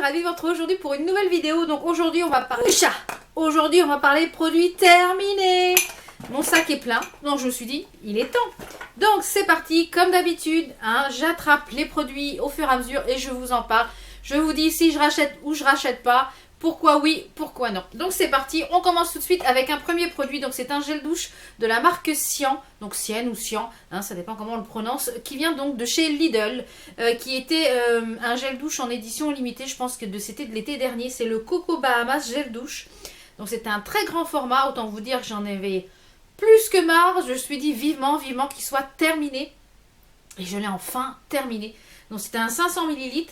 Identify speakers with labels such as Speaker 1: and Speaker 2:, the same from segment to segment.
Speaker 1: suis ravie de vous retrouver aujourd'hui pour une nouvelle vidéo. Donc aujourd'hui on va parler chat. Aujourd'hui on va parler produits terminés. Mon sac est plein, donc je me suis dit il est temps. Donc c'est parti, comme d'habitude, hein, j'attrape les produits au fur et à mesure et je vous en parle. Je vous dis si je rachète ou je rachète pas. Pourquoi oui, pourquoi non. Donc c'est parti, on commence tout de suite avec un premier produit. Donc c'est un gel douche de la marque Sian, donc Sienne ou Sian, hein, ça dépend comment on le prononce, qui vient donc de chez Lidl, qui était un gel douche en édition limitée, je pense que c'était de l'été dernier. C'est le Coco Bahamas gel douche. Donc c'était un très grand format, autant vous dire que j'en avais plus que marre. Je me suis dit vivement qu'il soit terminé. Et je l'ai enfin terminé. Donc c'était un 500 ml.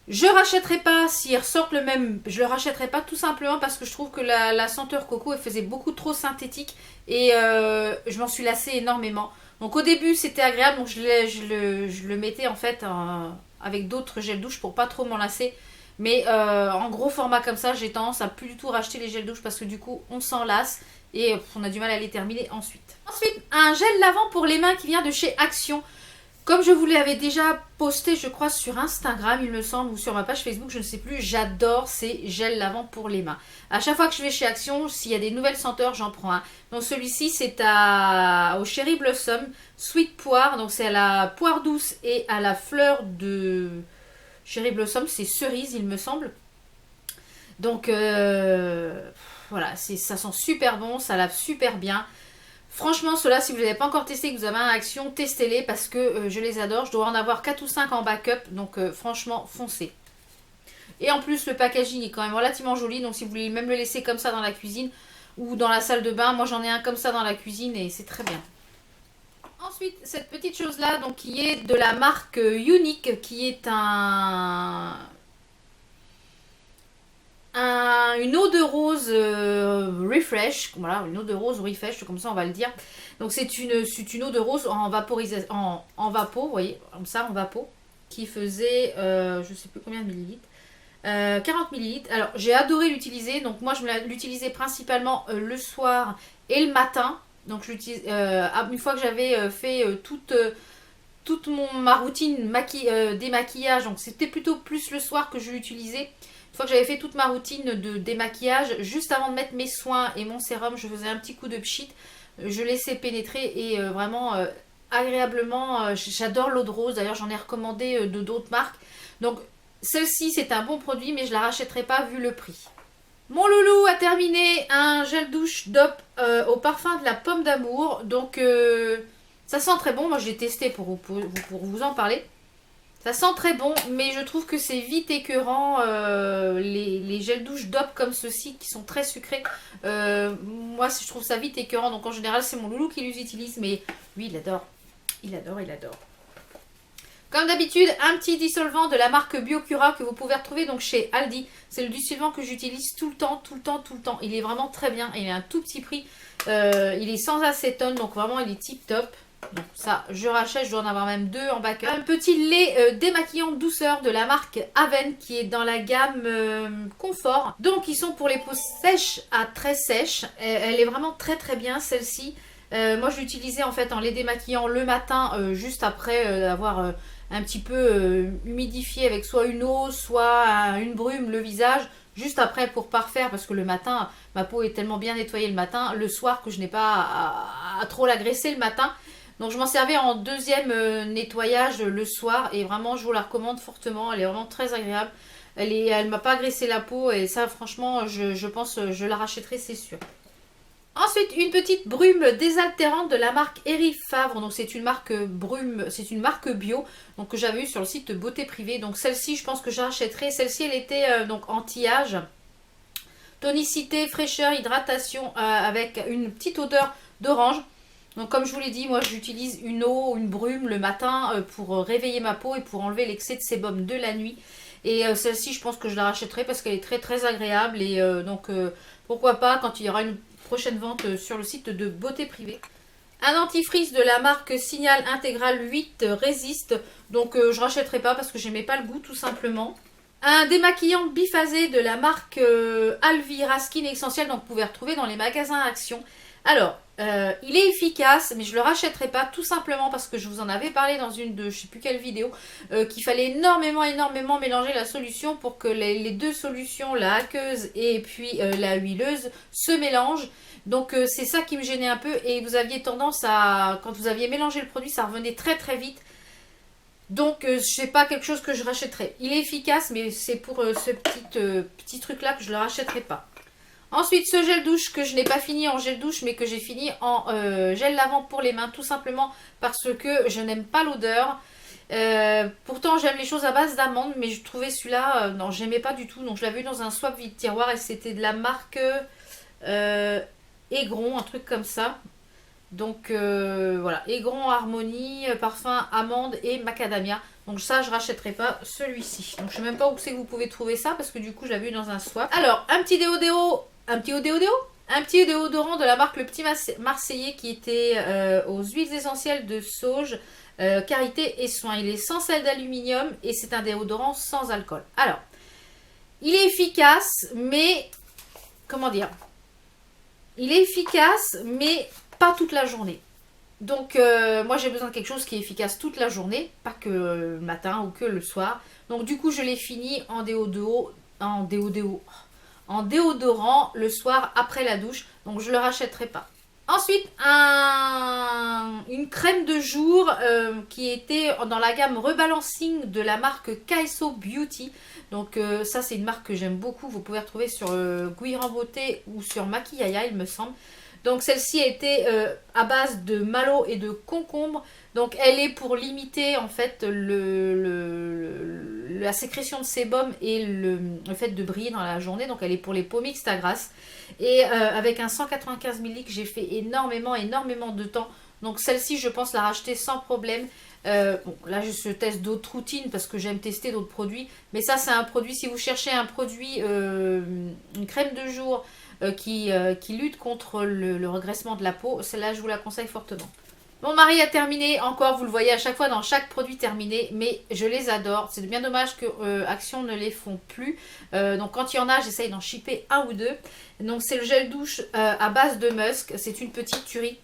Speaker 1: Je rachèterai pas s'ils ressortent le même, je le rachèterai pas tout simplement parce que je trouve que la senteur coco elle faisait beaucoup trop synthétique et je m'en suis lassée énormément. Donc au début c'était agréable, donc je le mettais en fait avec d'autres gels douche pour pas trop m'en lasser. Mais en gros format comme ça j'ai tendance à plus du tout racheter les gels douche parce que du coup on s'en lasse et on a du mal à les terminer ensuite. Ensuite un gel lavant pour les mains qui vient de chez Action. Comme je vous l'avais déjà posté, je crois, sur Instagram, il me semble, ou sur ma page Facebook, je ne sais plus, j'adore ces gels lavants pour les mains. À chaque fois que je vais chez Action, s'il y a des nouvelles senteurs, j'en prends un. Donc celui-ci, c'est au Cherry Blossom, Sweet Poire, donc c'est à la poire douce et à la fleur de Cherry Blossom, c'est cerise, il me semble. Donc voilà, ça sent super bon, ça lave super bien. Franchement, ceux-là, si vous n'avez pas encore testé et que vous avez un Action, testez-les parce que je les adore. Je dois en avoir 4 ou 5 en backup, donc franchement, foncez. Et en plus, le packaging est quand même relativement joli, donc si vous voulez même le laisser comme ça dans la cuisine ou dans la salle de bain, moi j'en ai un comme ça dans la cuisine et c'est très bien. Ensuite, cette petite chose-là, donc qui est de la marque Unique, qui est une eau de rose refresh, voilà, une eau de rose refresh, comme ça on va le dire. Donc c'est une eau de rose en vaporisation, en vapo, vous voyez, comme ça en vapo, qui faisait, je sais plus combien de millilitres, 40 millilitres. Alors j'ai adoré l'utiliser, donc moi je l'utilisais principalement le soir et le matin. Donc j'utilise une fois que j'avais fait toute ma routine démaquillage, donc c'était plutôt plus le soir que je l'utilisais. Une fois que j'avais fait toute ma routine de démaquillage, juste avant de mettre mes soins et mon sérum, je faisais un petit coup de pchit, je laissais pénétrer et vraiment agréablement, j'adore l'eau de rose, d'ailleurs j'en ai recommandé de d'autres marques. Donc celle-ci c'est un bon produit mais je la rachèterai pas vu le prix. Mon loulou a terminé un gel douche DOP au parfum de la pomme d'amour, donc ça sent très bon, moi je l'ai testé pour vous en parler. Ça sent très bon, mais je trouve que c'est vite écœurant, les gels douche DOP comme ceux-ci qui sont très sucrés. Moi, je trouve ça vite écœurant, donc en général, c'est mon loulou qui les utilise, mais lui, il adore. Il adore, il adore. Comme d'habitude, un petit dissolvant de la marque Biocura que vous pouvez retrouver donc chez Aldi. C'est le dissolvant que j'utilise tout le temps. Il est vraiment très bien, il est à un tout petit prix. Il est sans acétone, donc vraiment, il est tip top. Donc ça, je rachète, je dois en avoir même 2 en backup. Un petit lait démaquillant douceur de la marque Aven qui est dans la gamme confort. Donc ils sont pour les peaux sèches à très sèches. Elle est vraiment très bien celle-ci. Moi je l'utilisais en fait en lait démaquillant le matin juste après avoir un petit peu humidifié avec soit une eau, soit une brume le visage. Juste après pour parfaire parce que le matin, ma peau est tellement bien nettoyée le matin. Le soir que je n'ai pas à trop la graisser le matin. Donc je m'en servais en deuxième nettoyage le soir et vraiment je vous la recommande fortement, elle est vraiment très agréable. Elle m'a pas agressé la peau et ça franchement je pense je la rachèterai c'est sûr. Ensuite une petite brume désaltérante de la marque Eri Favre, donc c'est une marque brume, c'est une marque bio donc que j'avais eu sur le site Beauté Privée. Donc celle-ci je pense que j'achèterai, celle-ci elle était donc anti-âge, tonicité, fraîcheur, hydratation avec une petite odeur d'orange. Donc comme je vous l'ai dit, moi j'utilise une eau, une brume le matin pour réveiller ma peau et pour enlever l'excès de sébum de la nuit. Et celle-ci je pense que je la rachèterai parce qu'elle est très agréable. Et donc pourquoi pas quand il y aura une prochaine vente sur le site de Beauté Privée. Un dentifrice de la marque Signal Intégral 8 résiste. Donc je rachèterai pas parce que j'aimais pas le goût tout simplement. Un démaquillant biphasé de la marque Alvira Skin Essentiel. Donc vous pouvez retrouver dans les magasins Action. Alors Il est efficace, mais je le rachèterai pas tout simplement parce que je vous en avais parlé dans une de je sais plus quelle vidéo, qu'il fallait énormément mélanger la solution pour que les deux solutions, la aqueuse et puis la huileuse, se mélangent. Donc c'est ça qui me gênait un peu et vous aviez tendance à, quand vous aviez mélangé le produit, ça revenait très vite. Donc c'est pas quelque chose que je rachèterai. Il est efficace, mais c'est pour ce petit truc là que je le rachèterai pas. Ensuite, ce gel douche que je n'ai pas fini en gel douche, mais que j'ai fini en gel lavant pour les mains, tout simplement parce que je n'aime pas l'odeur. Pourtant, j'aime les choses à base d'amande, mais je trouvais celui-là, non, j'aimais pas du tout. Donc, je l'avais vu dans un swap vide tiroir et c'était de la marque Aigron, un truc comme ça. Donc, voilà, Aigron Harmonie, parfum amande et macadamia. Donc ça, je rachèterai pas celui-ci. Donc je sais même pas où c'est que vous pouvez trouver ça parce que du coup, je l'avais vu dans un swap. Alors, un petit déodorant de la marque Le Petit Marseillais qui était aux huiles essentielles de sauge, karité et soin. Il est sans sel d'aluminium et c'est un déodorant sans alcool. Alors, il est efficace, mais comment dire? Il est efficace, mais pas toute la journée. Donc moi j'ai besoin de quelque chose qui est efficace toute la journée, pas que le matin ou que le soir. Donc du coup je l'ai fini en déodorant le soir après la douche. Donc je le rachèterai pas. Ensuite une crème de jour qui était dans la gamme Rebalancing de la marque Kaiso Beauty. Donc ça c'est une marque que j'aime beaucoup. Vous pouvez retrouver sur Guiran Beauté ou sur Maquillaya il me semble. Donc celle-ci était à base de malo et de concombre. Donc elle est pour limiter en fait la sécrétion de sébum et le fait de briller dans la journée. Donc elle est pour les peaux mixtes à grasse. Et avec un 195 ml, j'ai fait énormément de temps. Donc celle-ci, je pense la racheter sans problème. Bon, là je teste d'autres routines parce que j'aime tester d'autres produits. Mais ça c'est un produit, si vous cherchez un produit, une crème de jour qui lutte contre le regraissement de la peau, celle-là je vous la conseille fortement. Mon mari a terminé, encore vous le voyez à chaque fois dans chaque produit terminé, mais je les adore. C'est bien dommage que Action ne les font plus. Donc quand il y en a, j'essaye d'en shipper un ou deux. Donc c'est le gel douche à base de musk, c'est une petite tuerie.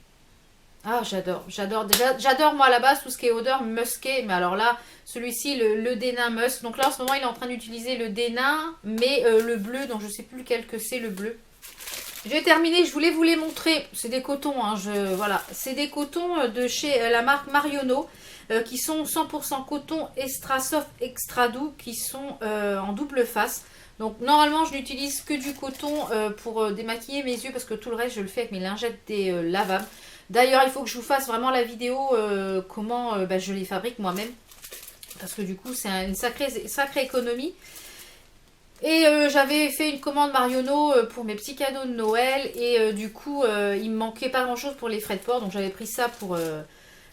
Speaker 1: Ah j'adore. Déjà j'adore moi à la base tout ce qui est odeur musquée, mais alors là celui-ci le Dénain musk. Donc là en ce moment il est en train d'utiliser le Dénain, mais le bleu, donc je sais plus lequel que c'est le bleu. J'ai terminé, je voulais vous les montrer. C'est des cotons, hein, voilà. C'est des cotons de chez la marque Marionneau qui sont 100% coton extra soft, extra doux, qui sont en double face. Donc normalement je n'utilise que du coton pour démaquiller mes yeux parce que tout le reste je le fais avec mes lingettes lavables. D'ailleurs il faut que je vous fasse vraiment la vidéo comment je les fabrique moi-même. Parce que du coup c'est une sacrée économie. Et j'avais fait une commande Marionneau pour mes petits cadeaux de Noël. Et du coup, il me manquait pas grand chose pour les frais de port. Donc j'avais pris ça pour...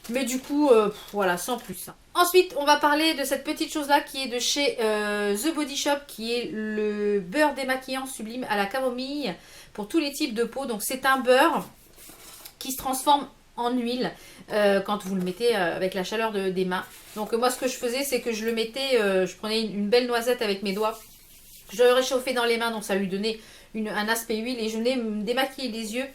Speaker 1: mais du coup, voilà, sans plus. Ensuite, on va parler de cette petite chose-là qui est de chez The Body Shop. Qui est le beurre démaquillant sublime à la camomille pour tous les types de peau. Donc c'est un beurre qui se transforme en huile quand vous le mettez avec la chaleur des mains. Donc moi, ce que je faisais, c'est que je le mettais... je prenais une belle noisette avec mes doigts. Je le réchauffais dans les mains, donc ça lui donnait un aspect huile. Et je venais me démaquiller les yeux,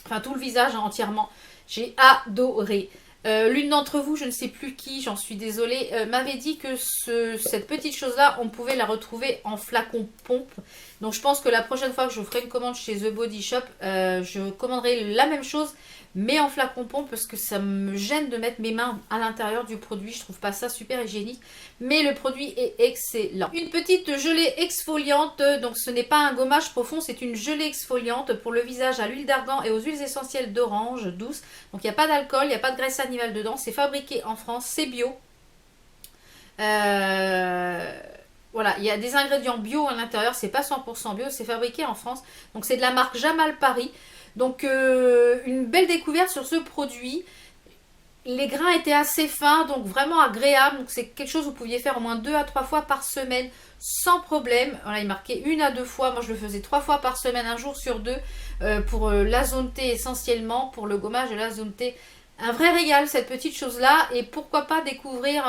Speaker 1: enfin tout le visage entièrement. J'ai adoré. L'une d'entre vous, je ne sais plus qui, j'en suis désolée, m'avait dit que cette petite chose-là, on pouvait la retrouver en flacon pompe. Donc je pense que la prochaine fois que je ferai une commande chez The Body Shop, je commanderai la même chose, mais en flacon pompe, parce que ça me gêne de mettre mes mains à l'intérieur du produit. Je trouve pas ça super hygiénique, mais le produit est excellent. Une petite gelée exfoliante, donc ce n'est pas un gommage profond, c'est une gelée exfoliante pour le visage à l'huile d'argan et aux huiles essentielles d'orange douce. Donc il n'y a pas d'alcool, il n'y a pas de graisse animale dedans, c'est fabriqué en France, c'est bio. Voilà, il y a des ingrédients bio à l'intérieur, c'est pas 100% bio, c'est fabriqué en France. Donc c'est de la marque Jamal Paris. Donc une belle découverte sur ce produit. Les grains étaient assez fins, donc vraiment agréable. Donc c'est quelque chose que vous pouviez faire au moins 2 à 3 fois par semaine sans problème. Voilà, il marquait 1 à 2 fois. Moi je le faisais 3 fois par semaine, un jour sur 2 pour la zone T essentiellement, pour le gommage de la zone T. Un vrai régal cette petite chose là. Et pourquoi pas découvrir...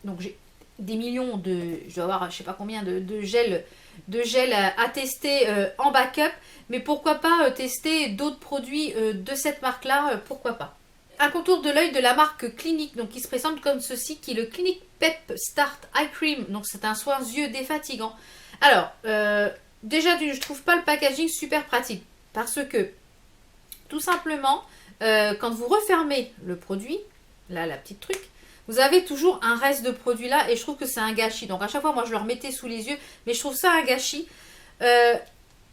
Speaker 1: donc j'ai des millions de... Je dois avoir je sais pas combien de gels de gel à tester en backup. Mais pourquoi pas tester d'autres produits de cette marque-là, pourquoi pas. Un contour de l'œil de la marque Clinique, donc qui se présente comme ceci, qui est le Clinique Pep Start Eye Cream. Donc c'est un soin yeux défatigant. Alors, déjà, je trouve pas le packaging super pratique. Parce que, tout simplement, quand vous refermez le produit, là, la petite truc, vous avez toujours un reste de produit là et je trouve que c'est un gâchis. Donc à chaque fois, moi, je le remettais sous les yeux, mais je trouve ça un gâchis.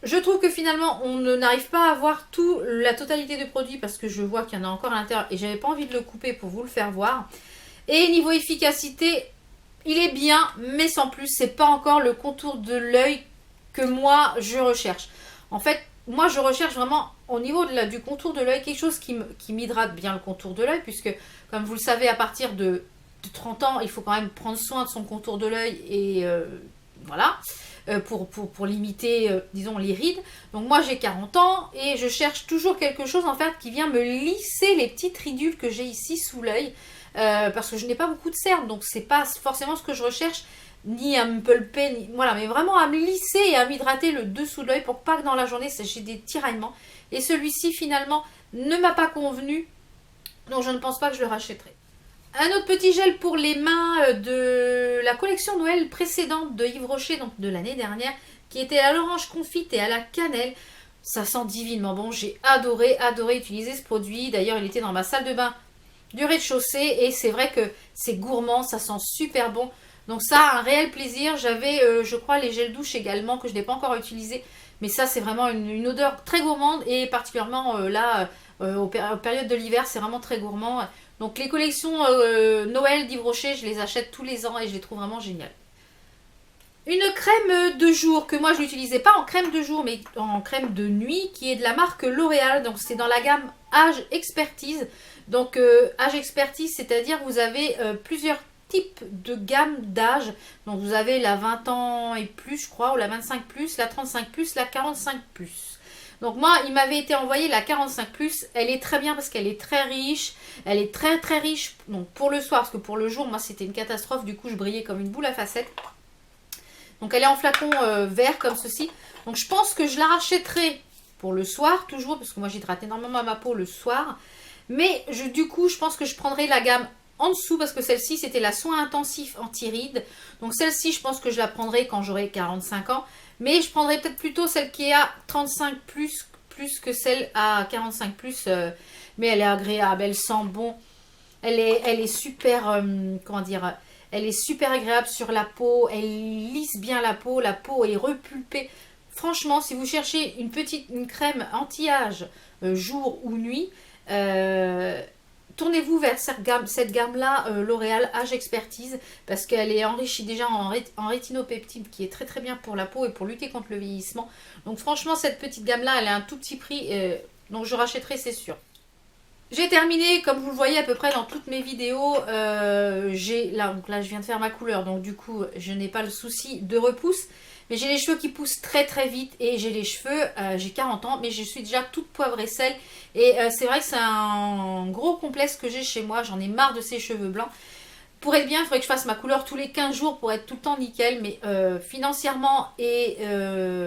Speaker 1: Je trouve que finalement, on n'arrive pas à avoir la totalité de produits parce que je vois qu'il y en a encore à l'intérieur et j'avais pas envie de le couper pour vous le faire voir. Et niveau efficacité, il est bien, mais sans plus. C'est pas encore le contour de l'œil que moi, je recherche. En fait, moi, je recherche vraiment au niveau du contour de l'œil quelque chose qui m'hydrate bien le contour de l'œil, puisque, comme vous le savez, à partir de 30 ans, il faut quand même prendre soin de son contour de l'œil et voilà, pour limiter, disons, les rides. Donc moi, j'ai 40 ans et je cherche toujours quelque chose, en fait, qui vient me lisser les petites ridules que j'ai ici sous l'œil. Parce que je n'ai pas beaucoup de cernes, donc c'est pas forcément ce que je recherche, ni à me pulper, voilà, mais vraiment à me lisser et à m'hydrater le dessous de l'œil pour pas que dans la journée j'ai des tiraillements. Et celui-ci finalement ne m'a pas convenu, donc je ne pense pas que je le rachèterai. Un autre petit gel pour les mains de la collection Noël précédente de Yves Rocher, donc de l'année dernière, qui était à l'orange confite et à la cannelle. Ça sent divinement bon, j'ai adoré utiliser ce produit. D'ailleurs, il était dans ma salle de bain du rez-de-chaussée et c'est vrai que c'est gourmand, ça sent super bon. Donc ça, un réel plaisir. J'avais, je crois, les gels douche également que je n'ai pas encore utilisé. Mais ça, c'est vraiment une odeur très gourmande et particulièrement là, aux périodes de l'hiver, c'est vraiment très gourmand. Donc les collections Noël d'Yves Rocher, je les achète tous les ans et je les trouve vraiment géniales. Une crème de jour que moi je n'utilisais pas en crème de jour mais en crème de nuit qui est de la marque L'Oréal. Donc c'est dans la gamme Âge Expertise. Donc Âge Expertise, c'est-à-dire vous avez plusieurs types de gamme d'âge. Donc vous avez la 20 ans et plus je crois, ou la 25 plus, la 35 plus, la 45 plus. Donc moi il m'avait été envoyé la 45 plus, elle est très bien parce qu'elle est très riche, elle est très très riche donc pour le soir parce que pour le jour moi c'était une catastrophe, du coup je brillais comme une boule à facettes. Donc elle est en flacon vert comme ceci. Donc je pense que je la rachèterai pour le soir toujours parce que moi j'hydrate énormément ma peau le soir. Mais du coup je pense que je prendrai la gamme en dessous parce que celle-ci c'était la soin intensif anti-rides. Donc celle-ci je pense que je la prendrai quand j'aurai 45 ans. Mais je prendrai peut-être plutôt celle qui est à 35 plus que celle à 45 plus. Mais elle est agréable, elle sent bon. Elle est super, comment dire, elle est super agréable sur la peau, elle lisse bien la peau est repulpée. Franchement, si vous cherchez une crème anti-âge jour ou nuit, tournez-vous vers cette gamme-là, L'Oréal Âge Expertise, parce qu'elle est enrichie déjà en rétinopeptide, qui est très très bien pour la peau et pour lutter contre le vieillissement. Donc franchement, cette petite gamme-là, elle a un tout petit prix, donc je rachèterai, c'est sûr. J'ai terminé, comme vous le voyez à peu près dans toutes mes vidéos, là je viens de faire ma couleur, donc du coup je n'ai pas le souci de repousse. Mais j'ai les cheveux qui poussent très très vite et j'ai les cheveux, j'ai 40 ans, mais je suis déjà toute poivre et sel. Et c'est vrai que c'est un gros complexe que j'ai chez moi, j'en ai marre de ces cheveux blancs. Pour être bien, il faudrait que je fasse ma couleur tous les 15 jours pour être tout le temps nickel, mais financièrement et...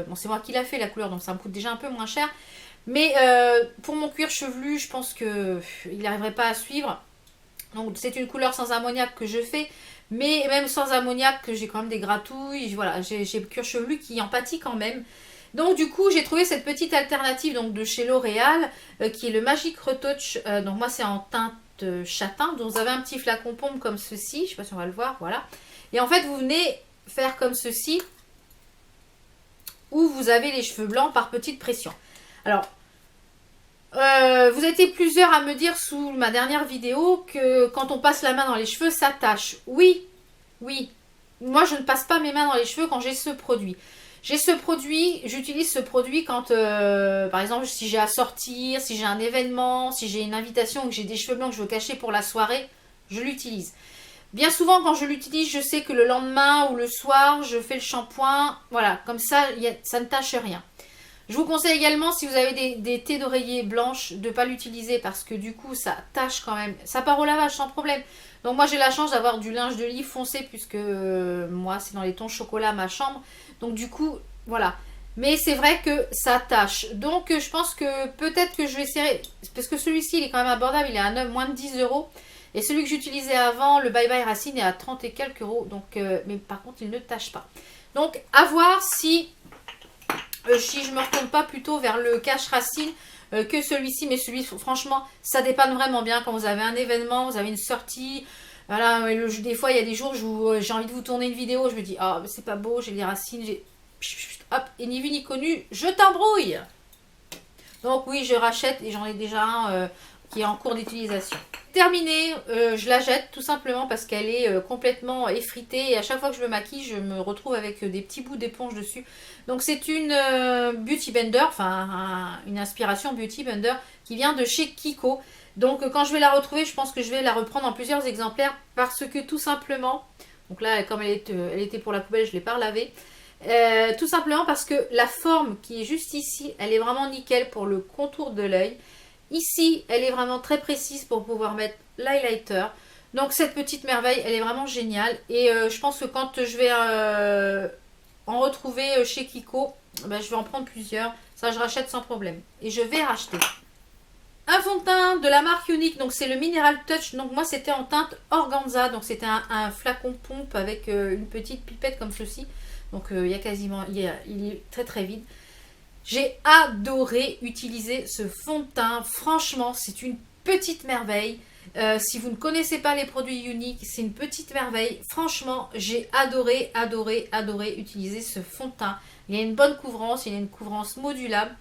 Speaker 1: bon, c'est moi qui l'a fait la couleur, donc ça me coûte déjà un peu moins cher. Mais pour mon cuir chevelu, je pense qu'il n'arriverait pas à suivre. Donc c'est une couleur sans ammoniac que je fais. Mais même sans ammoniac, j'ai quand même des gratouilles. Voilà, j'ai le cuir chevelu qui en pâtit quand même. Donc du coup, j'ai trouvé cette petite alternative donc, de chez L'Oréal, qui est le Magic Retouch. Donc moi, c'est en teinte châtain. Donc vous avez un petit flacon pompe comme ceci. Je ne sais pas si on va le voir, voilà. Et en fait, vous venez faire comme ceci, où vous avez les cheveux blancs par petite pression. Alors, vous étiez plusieurs à me dire sous ma dernière vidéo que quand on passe la main dans les cheveux, ça tâche. Oui, oui. Moi, je ne passe pas mes mains dans les cheveux quand j'ai ce produit. J'utilise ce produit quand, par exemple, si j'ai à sortir, si j'ai un événement, si j'ai une invitation ou que j'ai des cheveux blancs que je veux cacher pour la soirée, je l'utilise. Bien souvent, quand je l'utilise, je sais que le lendemain ou le soir, je fais le shampoing. Voilà, comme ça, ça ne tâche rien. Je vous conseille également, si vous avez des thés d'oreiller blanches, de ne pas l'utiliser parce que du coup, ça tâche quand même. Ça part au lavage sans problème. Donc moi, j'ai la chance d'avoir du linge de lit foncé puisque moi, c'est dans les tons chocolat ma chambre. Donc du coup, voilà. Mais c'est vrai que ça tâche. Donc je pense que peut-être que je vais essayer, parce que celui-ci, il est quand même abordable, il est à moins de 10 euros. Et celui que j'utilisais avant, le Bye Bye Racine, est à 30 et quelques euros. Donc, mais par contre, il ne tâche pas. Donc, à voir si je me retourne pas plutôt vers le Cache Racine que celui-ci. Mais celui, franchement, ça dépanne vraiment bien quand vous avez un événement, vous avez une sortie. Voilà, des fois, il y a des jours où j'ai envie de vous tourner une vidéo. Je me dis, ah, oh, c'est pas beau, j'ai les racines. Hop, et ni vu ni connu, je t'embrouille. Donc, oui, je rachète et j'en ai déjà un qui est en cours d'utilisation. Terminée, je la jette tout simplement parce qu'elle est complètement effritée et à chaque fois que je me maquille, je me retrouve avec des petits bouts d'éponge dessus. Donc c'est une Beauty Blender, enfin une inspiration Beauty Blender qui vient de chez Kiko. Donc quand je vais la retrouver, je pense que je vais la reprendre en plusieurs exemplaires parce que tout simplement, donc là comme elle était pour la poubelle, je ne l'ai pas relavée. Tout simplement parce que la forme qui est juste ici, elle est vraiment nickel pour le contour de l'œil. Ici, elle est vraiment très précise pour pouvoir mettre l'highlighter. Donc cette petite merveille, elle est vraiment géniale. Et je pense que quand je vais en retrouver chez Kiko, ben, je vais en prendre plusieurs. Ça, je rachète sans problème. Et je vais racheter. Un fond de teint de la marque Unique. Donc c'est le Mineral Touch. Donc moi, c'était en teinte organza. Donc c'était un flacon pompe avec une petite pipette comme ceci. Donc il est très très vide. J'ai adoré utiliser ce fond de teint. Franchement, c'est une petite merveille. Si vous ne connaissez pas les produits Unique, c'est une petite merveille. Franchement, j'ai adoré utiliser ce fond de teint. Il y a une bonne couvrance, il y a une couvrance modulable.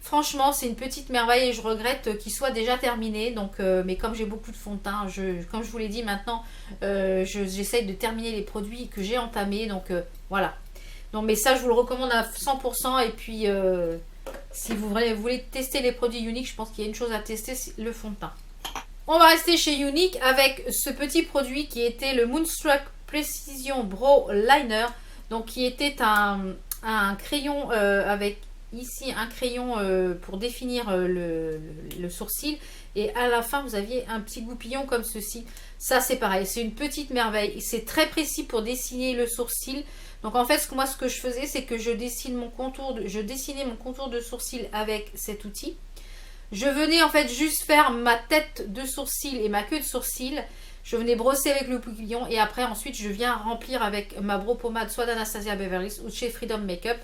Speaker 1: Franchement, c'est une petite merveille et je regrette qu'il soit déjà terminé. Donc, mais comme j'ai beaucoup de fond de teint, comme je vous l'ai dit maintenant, j'essaye de terminer les produits que j'ai entamés. Donc voilà. Non mais ça je vous le recommande à 100% et puis si vous voulez tester les produits Unique, je pense qu'il y a une chose à tester, c'est le fond de teint. On va rester chez Unique avec ce petit produit qui était le Moonstruck Precision Brow Liner. Donc qui était un crayon avec ici un crayon pour définir le sourcil. Et à la fin vous aviez un petit goupillon comme ceci. Ça c'est pareil, c'est une petite merveille. C'est très précis pour dessiner le sourcil. Donc en fait, moi ce que je faisais, c'est que je dessinais mon contour de sourcil avec cet outil. Je venais en fait juste faire ma tête de sourcil et ma queue de sourcil. Je venais brosser avec le goupillon et après ensuite je viens remplir avec ma brow pommade soit d'Anastasia Beverly Hills ou de chez Freedom Makeup.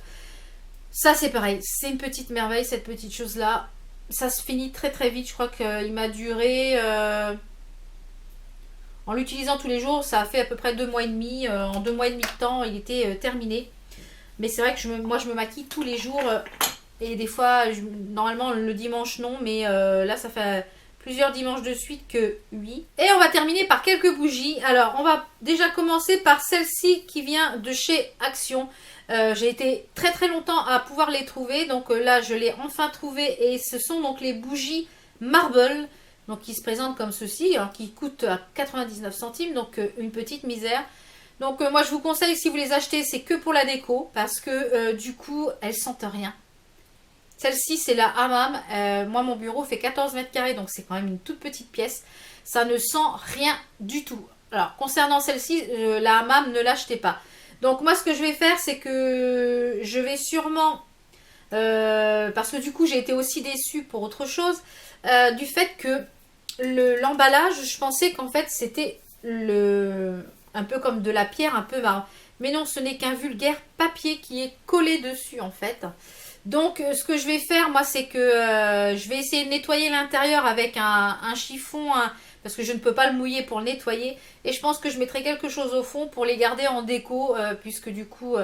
Speaker 1: Ça c'est pareil, c'est une petite merveille cette petite chose là. Ça se finit très très vite, je crois qu'il m'a duré... En l'utilisant tous les jours, ça a fait à peu près 2 mois et demi. En 2 mois et demi de temps, il était terminé. Mais c'est vrai que moi, je me maquille tous les jours. Et des fois, normalement, le dimanche, non. Mais là, ça fait plusieurs dimanches de suite que oui. Et on va terminer par quelques bougies. Alors, on va déjà commencer par celle-ci qui vient de chez Action. J'ai été très très longtemps à pouvoir les trouver. Donc là, je l'ai enfin trouvé. Et ce sont donc les bougies Marble. Donc qui se présente comme ceci, alors qui coûte à 99 centimes, donc une petite misère. Donc moi je vous conseille, si vous les achetez, c'est que pour la déco, parce que du coup elles sentent rien. Celle-ci c'est la hammam, moi mon bureau fait 14 mètres carrés, donc c'est quand même une toute petite pièce. Ça ne sent rien du tout. Alors concernant celle-ci, la hammam, ne l'achetez pas. Donc moi ce que je vais faire, c'est que je vais sûrement, parce que du coup j'ai été aussi déçue pour autre chose, du fait que l'emballage, je pensais qu'en fait c'était un peu comme de la pierre, un peu marron. Mais non, ce n'est qu'un vulgaire papier qui est collé dessus en fait. Donc ce que je vais faire moi, c'est que je vais essayer de nettoyer l'intérieur avec un chiffon, parce que je ne peux pas le mouiller pour le nettoyer. Et je pense que je mettrai quelque chose au fond pour les garder en déco, puisque du coup...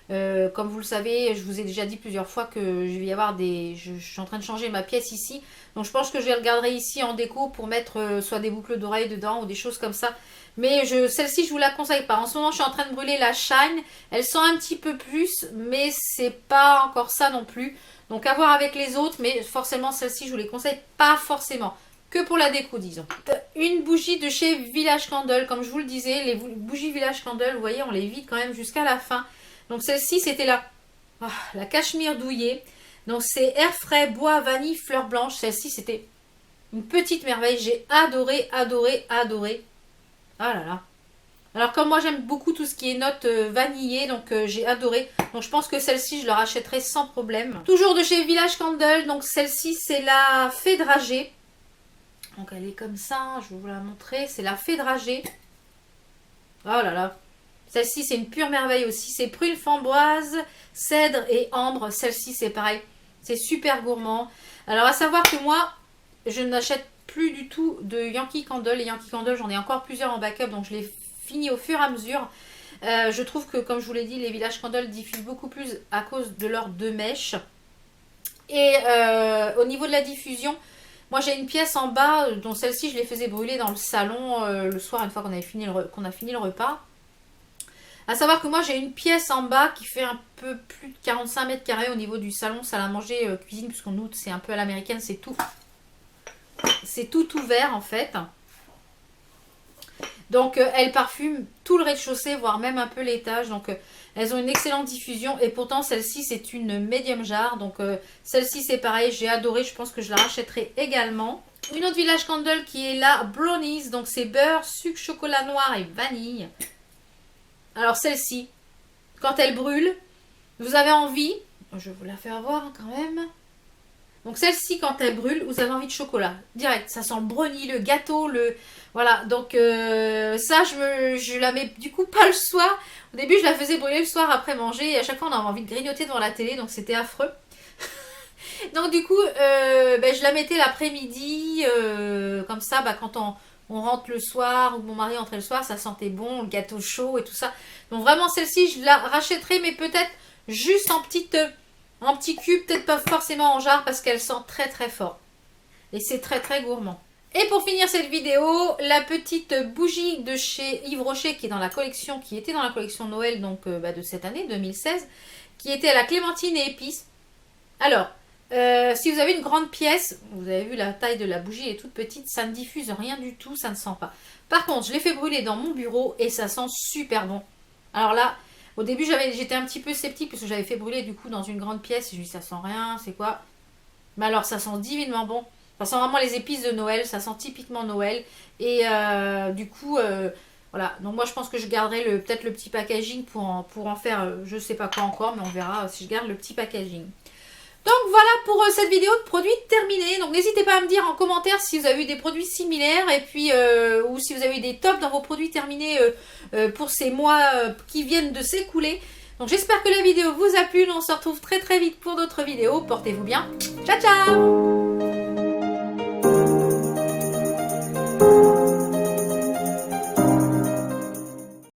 Speaker 1: comme vous le savez, je vous ai déjà dit plusieurs fois que je vais y avoir je suis en train de changer ma pièce ici. Donc je pense que je les regarderai ici en déco pour mettre soit des boucles d'oreilles dedans ou des choses comme ça. Mais celle-ci, je vous la conseille pas. En ce moment, je suis en train de brûler la Shine. Elle sent un petit peu plus, mais c'est pas encore ça non plus. Donc à voir avec les autres, mais forcément celle-ci, je vous les conseille pas forcément. Que pour la déco, disons. Une bougie de chez Village Candle. Comme je vous le disais, les bougies Village Candle, vous voyez, on les vide quand même jusqu'à la fin. Donc celle-ci, c'était la cachemire douillet. Donc c'est air frais, bois, vanille, fleur blanche. Celle-ci, c'était une petite merveille. J'ai adoré, adoré, adoré. Ah là là. Alors comme moi j'aime beaucoup tout ce qui est notes vanillées, donc j'ai adoré. Donc je pense que celle-ci je la rachèterai sans problème. Toujours de chez Village Candle, donc celle-ci c'est la fée dragée. Donc elle est comme ça, je vais vous la montrer. C'est la fée dragée. Oh là là. Celle-ci c'est une pure merveille aussi. C'est prune framboise, cèdre et ambre. Celle-ci c'est pareil. C'est super gourmand. Alors à savoir que moi je n'achète plus du tout de Yankee Candle. Les Yankee Candle j'en ai encore plusieurs en backup, donc je les fini au fur et à mesure. Je trouve que, comme je vous l'ai dit, les Village Candle diffusent beaucoup plus à cause de leurs 2 mèches. Et au niveau de la diffusion, moi j'ai une pièce en bas, dont celle-ci je les faisais brûler dans le salon le soir, une fois qu'on a fini le repas. À savoir que moi j'ai une pièce en bas qui fait un peu plus de 45 mètres carrés au niveau du salon, salle à manger, cuisine, puisqu'en août c'est un peu à l'américaine, c'est tout ouvert en fait. Donc elles parfument tout le rez-de-chaussée, voire même un peu l'étage. Donc elles ont une excellente diffusion. Et pourtant celle-ci c'est une medium jar. Donc celle-ci c'est pareil, j'ai adoré. Je pense que je la rachèterai également. Une autre Village Candle qui est la Brownies. Donc c'est beurre, sucre, chocolat noir et vanille. Alors celle-ci, quand elle brûle, vous avez envie... Je vais vous la faire voir quand même. Donc celle-ci, quand elle brûle, vous avez envie de chocolat. Direct, ça sent le brownie, le gâteau, le... Voilà, donc ça, je la mets du coup pas le soir. Au début, je la faisais brûler le soir après manger. Et à chaque fois, on avait envie de grignoter devant la télé, donc c'était affreux. Donc du coup, je la mettais l'après-midi, comme ça, quand on rentre le soir, ou mon mari rentrait le soir, ça sentait bon, le gâteau chaud et tout ça. Donc vraiment, celle-ci, je la rachèterai, mais peut-être juste en petit cube, peut-être pas forcément en jarre parce qu'elle sent très très fort. Et c'est très très gourmand. Et pour finir cette vidéo, la petite bougie de chez Yves Rocher qui était dans la collection Noël donc de cette année 2016, qui était à la clémentine et épices. Alors, si vous avez une grande pièce, vous avez vu la taille de la bougie est toute petite, ça ne diffuse rien du tout, ça ne sent pas. Par contre, je l'ai fait brûler dans mon bureau et ça sent super bon. Alors là, au début, j'étais un petit peu sceptique parce que j'avais fait brûler du coup dans une grande pièce. Et je me dis, ça sent rien, c'est quoi? Mais alors, ça sent divinement bon. Ça sent vraiment les épices de Noël, ça sent typiquement Noël. Et du coup, voilà. Donc moi, je pense que je garderai peut-être le petit packaging pour en faire, je sais pas quoi encore, mais on verra si je garde le petit packaging. Donc voilà pour cette vidéo de produits terminée. Donc n'hésitez pas à me dire en commentaire si vous avez eu des produits similaires et puis ou si vous avez eu des tops dans vos produits terminés pour ces mois qui viennent de s'écouler. Donc j'espère que la vidéo vous a plu. On se retrouve très très vite pour d'autres vidéos. Portez-vous bien. Ciao ciao.